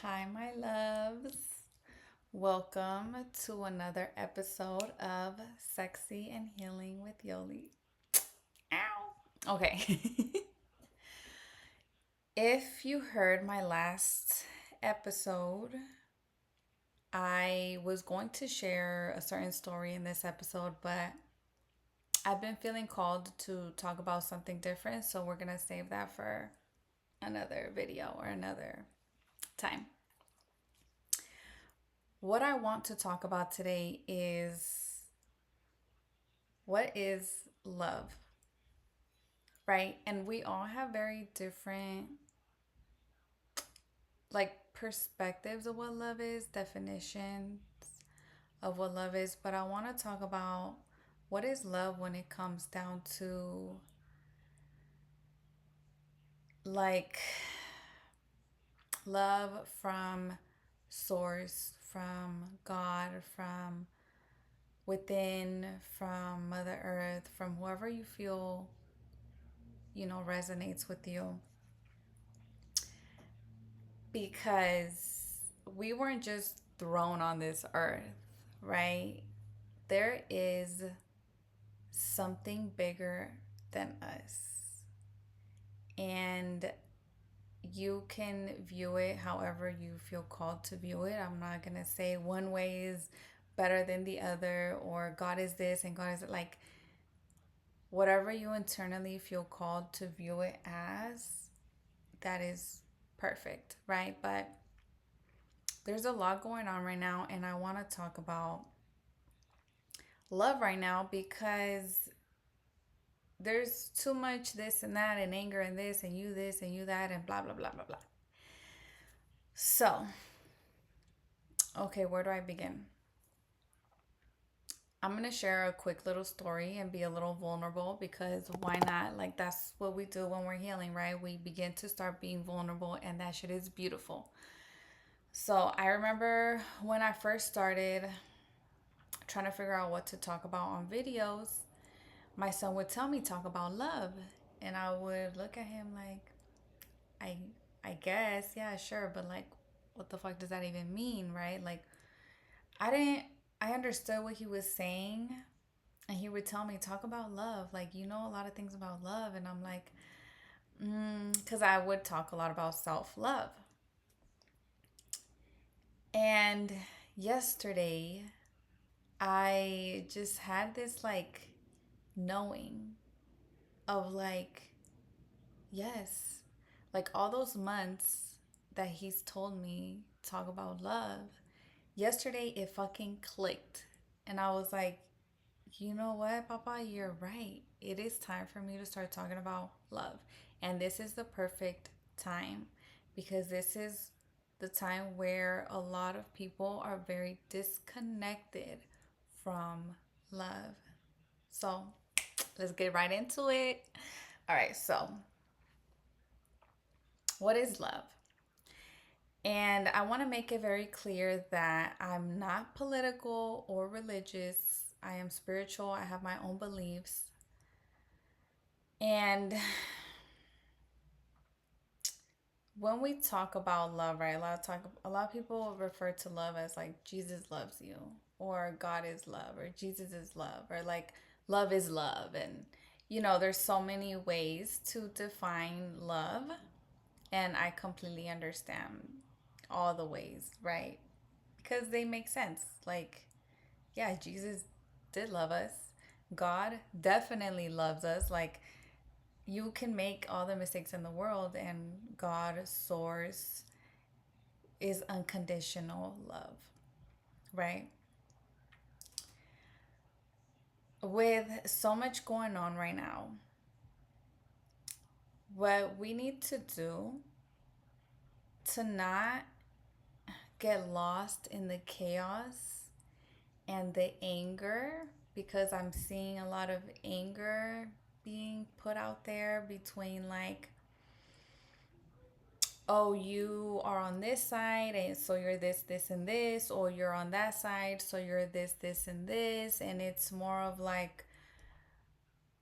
Hi, my loves. Welcome to another episode of Sexy and Healing with Yoli. Ow. Okay. If you heard my last episode, I was going to share a certain story in this episode, but I've been feeling called to talk about something different, so we're going to save that for another video or another time. What I want to talk about today is what is love, right? And we all have very different perspectives of what love is, definitions of what love is, but I want to talk about what is love when it comes down to like love from source, from God, from within, from Mother Earth, from whoever you feel, resonates with you. Because we weren't just thrown on this earth, right? There is something bigger than us. And you can view it however you feel called to view it. I'm not going to say one way is better than the other, or God is this and God is like, whatever you internally feel called to view it as, that is perfect, right? But there's a lot going on right now, and I want to talk about love right now because there's too much this and that, and anger and this and you that, and blah, blah, blah, blah, blah. So, okay, where do I begin? I'm going to share a quick little story and be a little vulnerable because why not? Like, that's what we do when we're healing, right? We begin to start being vulnerable, and that shit is beautiful. So, I remember when I first started trying to figure out what to talk about on videos, my son would tell me talk about love, and I would look at him like, I I guess, yeah, sure, but like, what the fuck does that even mean, right? Like, I didn't I understood what he was saying, and he would tell me talk about love, like, a lot of things about love, and I'm like, because I would talk a lot about self-love. And yesterday I just had this like knowing of like, yes, like all those months that he's told me talk about love. Yesterday it fucking clicked. And I was like, you know what, Papa, you're right. It is time for me to start talking about love. And this is the perfect time because this is the time where a lot of people are very disconnected from love. So let's get right into it. All right, so what is love? And I want to make it very clear that I'm not political or religious. I am spiritual. I have my own beliefs. And when we talk about love, right? A lot of people refer to love as like Jesus loves you, or God is love, or Jesus is love, or like love is love. And there's so many ways to define love, and I completely understand all the ways, right? Because they make sense. Like, yeah, Jesus did love us. God definitely loves us. Like, you can make all the mistakes in the world, and God's source is unconditional love, right? With so much going on right now, what we need to do to not get lost in the chaos and the anger, because I'm seeing a lot of anger being put out there between like, oh, you are on this side, and so you're this, and this, or you're on that side, so you're this, and this. And it's more of like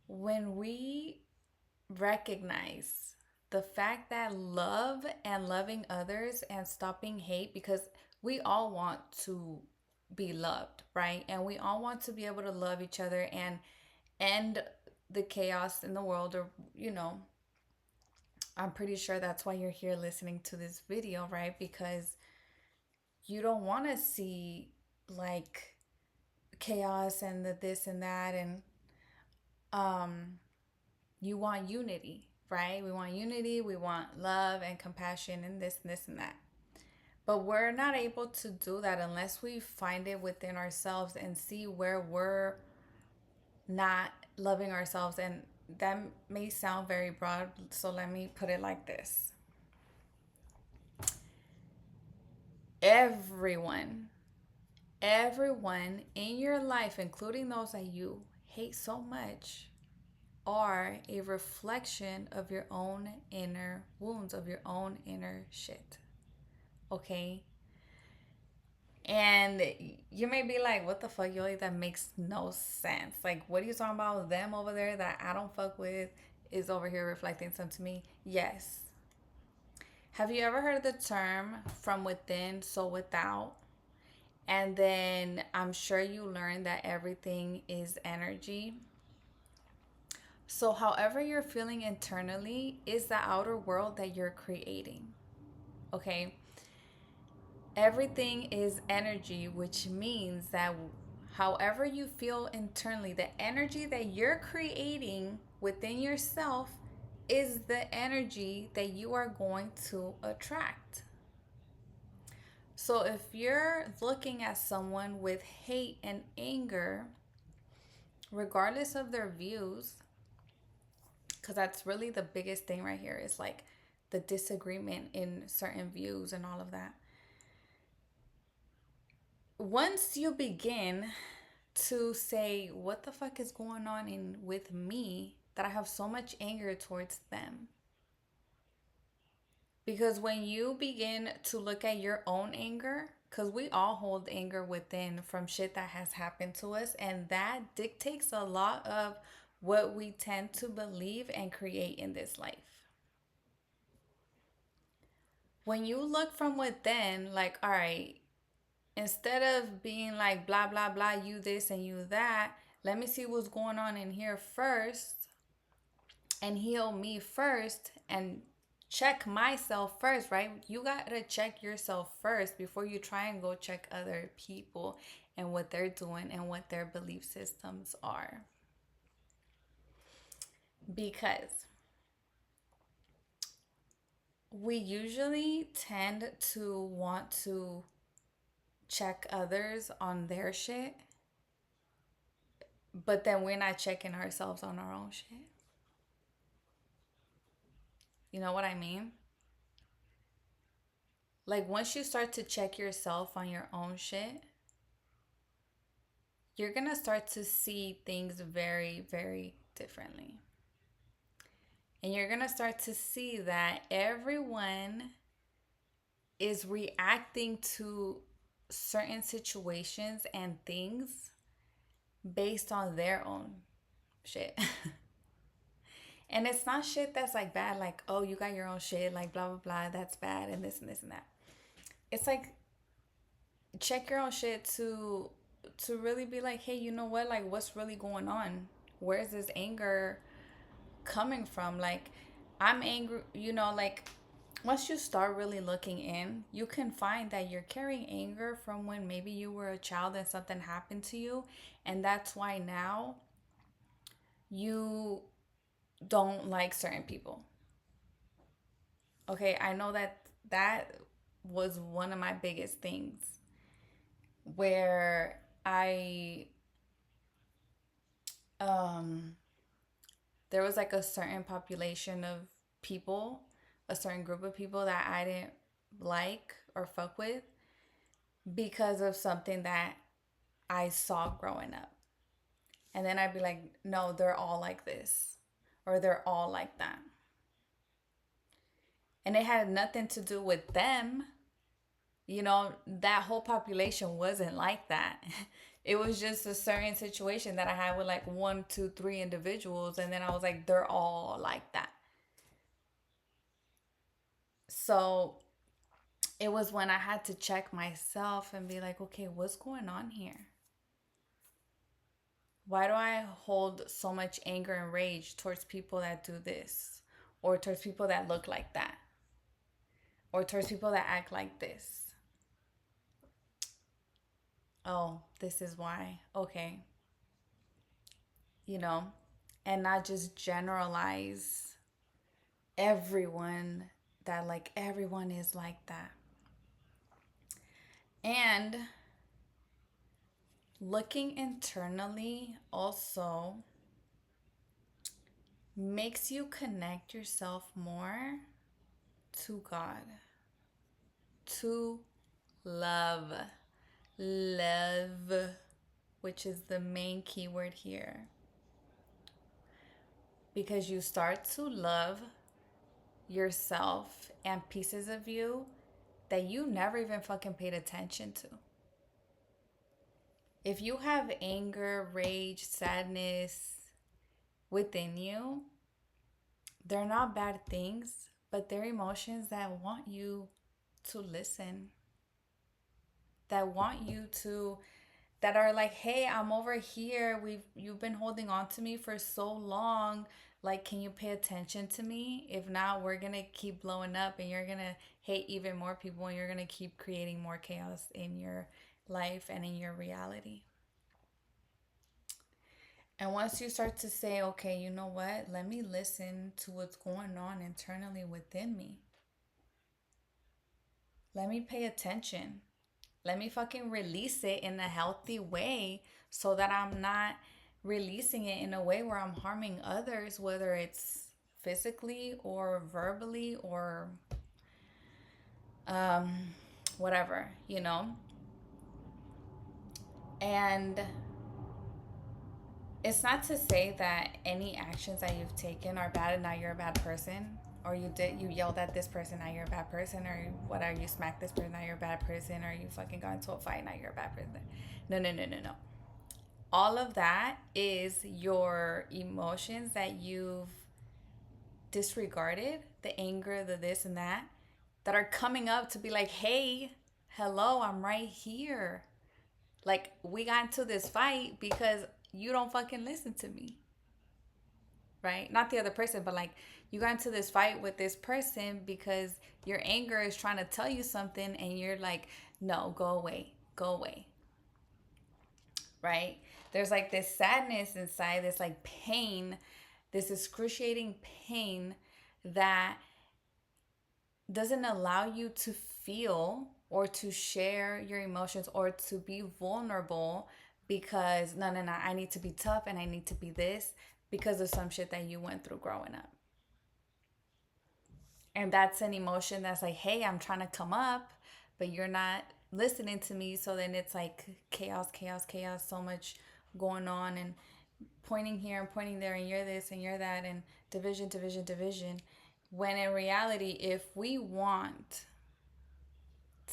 when we recognize the fact that love and loving others and stopping hate, because we all want to be loved, right? And we all want to be able to love each other and end the chaos in the world, or, I'm pretty sure that's why you're here listening to this video, right? Because you don't want to see like chaos and the this and that, and um you want unity, right? We want unity, we want love and compassion and this and that. But we're not able to do that unless we find it within ourselves and see where we're not loving ourselves. And that may sound very broad, so let me put it like this. Everyone, everyone in your life, including those that you hate so much, are a reflection of your own inner wounds, of your own inner shit. Okay? And you may be like, what the fuck, Yoli? That makes no sense. Like, what are you talking about? Them over there that I don't fuck with is over here reflecting something to me? Yes. Have you ever heard the term from within, so without? And then I'm sure you learned that everything is energy. So, however you're feeling internally is the outer world that you're creating. Okay? Everything is energy, which means that however you feel internally, the energy that you're creating within yourself is the energy that you are going to attract. So if you're looking at someone with hate and anger, regardless of their views, because that's really the biggest thing right here, is like the disagreement in certain views and all of that. Once you begin to say, what the fuck is going on with me that I have so much anger towards them? Because when you begin to look at your own anger, because we all hold anger within from shit that has happened to us, and that dictates a lot of what we tend to believe and create in this life. When you look from within, like, all right, instead of being like blah blah blah, you this and you that, let me see what's going on in here first and heal me first and check myself first, right? You gotta check yourself first before you try and go check other people and what they're doing and what their belief systems are. Because we usually tend to want to check others on their shit, but then we're not checking ourselves on our own shit. You know what I mean? Like, once you start to check yourself on your own shit, you're gonna start to see things very, very differently. And you're gonna start to see that everyone is reacting to certain situations and things based on their own shit. And it's not shit that's like bad, like, oh, you got your own shit, like blah blah blah, that's bad, and this and that. It's like, check your own shit to really be like, hey, you know what? Like, what's really going on? Where's this anger coming from? Like, I'm angry, like, once you start really looking in, you can find that you're carrying anger from when maybe you were a child and something happened to you. And that's why now you don't like certain people. Okay, I know that was one of my biggest things where I there was like a certain population of people, a certain group of people that I didn't like or fuck with because of something that I saw growing up. And then I'd be like, no, they're all like this, or they're all like that. And it had nothing to do with them. That whole population wasn't like that. It was just a certain situation that I had with like 1, 2, 3 individuals. And then I was like, they're all like that. So it was when I had to check myself and be like, okay, what's going on here? Why do I hold so much anger and rage towards people that do this, or towards people that look like that, or towards people that act like this? Oh, this is why. Okay. You know, and not just generalize everyone that like everyone is like that. And looking internally also makes you connect yourself more to God, to love. Love, which is the main keyword here. Because you start to love yourself and pieces of you that you never even fucking paid attention to. If you have anger, rage, sadness within you, they're not bad things, but they're emotions that want you to listen, that want you to, that are like, hey, I'm over here. You've been holding on to me for so long. Like, can you pay attention to me? If not, we're gonna keep blowing up and you're gonna hate even more people and you're gonna keep creating more chaos in your life and in your reality. And once you start to say, okay, you know what? Let me listen to what's going on internally within me. Let me pay attention. Let me fucking release it in a healthy way so that I'm not releasing it in a way where I'm harming others, whether it's physically or verbally or um, whatever, you know? And it's not to say that any actions that you've taken are bad and now you're a bad person, or you yelled at this person, now you're a bad person, or whatever, you smacked this person, now you're a bad person, or you fucking got into a fight, now you're a bad person. No, no, no, no, no. All of that is your emotions that you've disregarded, the anger, the this and that are coming up to be like, hey, hello, I'm right here. Like, we got into this fight because you don't fucking listen to me, right? Not the other person, but like, you got into this fight with this person because your anger is trying to tell you something and you're like, no, go away, go away, right? There's like this sadness inside, this like pain, this excruciating pain that doesn't allow you to feel or to share your emotions or to be vulnerable because no, no, no, I need to be tough and I need to be this because of some shit that you went through growing up. And that's an emotion that's like, hey, I'm trying to come up, but you're not listening to me. So then it's like chaos, chaos, chaos, so much going on and pointing here and pointing there, and you're this and you're that, and division, division, division. When in reality, if we want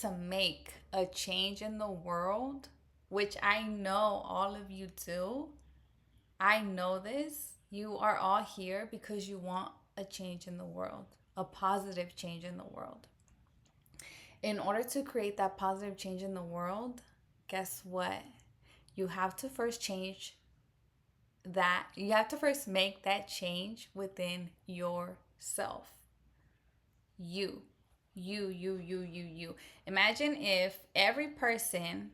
to make a change in the world, which I know all of you do, I know this. You are all here because you want a change in the world, a positive change in the world. In order to create that positive change in the world, guess what? You have to first change that. You have to first make that change within yourself. You. You. Imagine if every person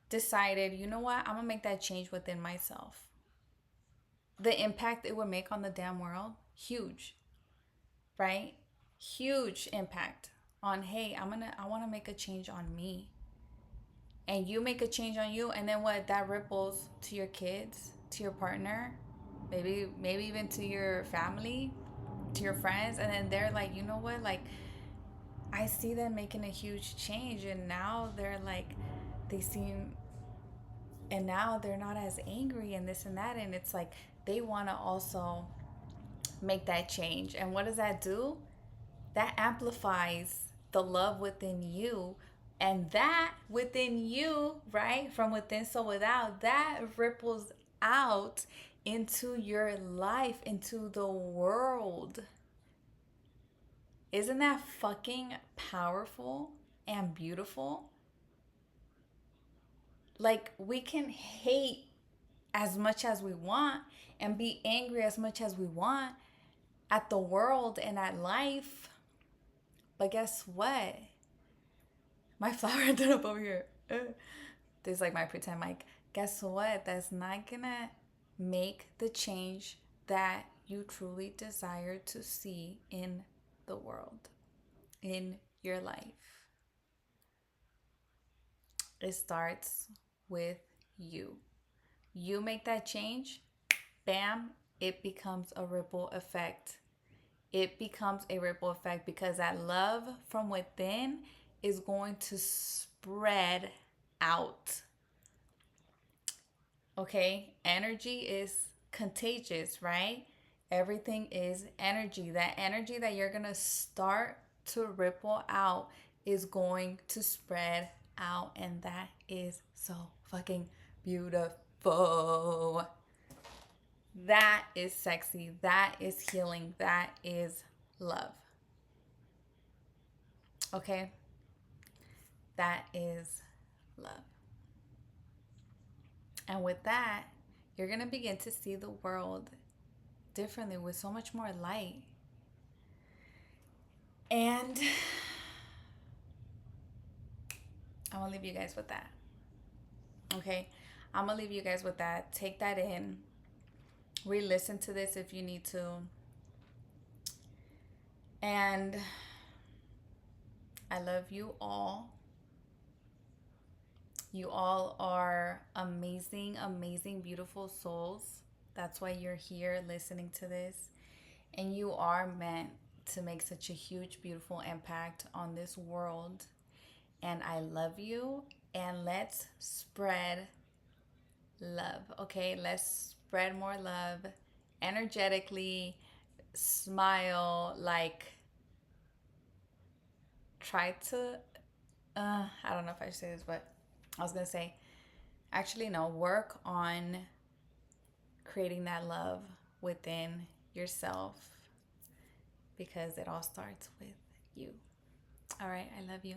decided, you know what, I'm gonna make that change within myself. The impact it would make on the damn world, huge, right? Huge impact on, hey, I wanna make a change on me. And you make a change on you, and then what, that ripples to your kids, to your partner, maybe even to your family, to your friends, and then they're like, you know what, like I see them making a huge change, and now they're like, they seem, and now they're not as angry and this and that, and it's like they want to also make that change. And what does that do? That amplifies the love within you, and that within you, right, from within so without, that ripples out into your life, into the world. Isn't that fucking powerful and beautiful? Like, we can hate as much as we want and be angry as much as we want at the world and at life. But guess what? My flower ended up over here. This is like my pretend mic. Guess what? That's not gonna make the change that you truly desire to see in the world, in your life. It starts with you. You make that change, bam, it becomes a ripple effect. It becomes a ripple effect because that love from within is going to spread out. Okay? Energy is contagious, right? Everything is energy. That energy that you're going to start to ripple out is going to spread out. And that is so fucking beautiful. That is sexy. That is healing. That is love. Okay? That is love. And with that, you're going to begin to see the world differently with so much more light. And I'm going to leave you guys with that. Okay? I'm going to leave you guys with that. Take that in. Re-listen to this if you need to. And I love you all. You all are amazing, amazing, beautiful souls. That's why you're here listening to this. And you are meant to make such a huge, beautiful impact on this world. And I love you. And let's spread love, okay? Let's spread more love energetically. Smile, like, try to, I don't know if I should say this, but I was going to say, actually, no, work on creating that love within yourself because it all starts with you. All right, I love you.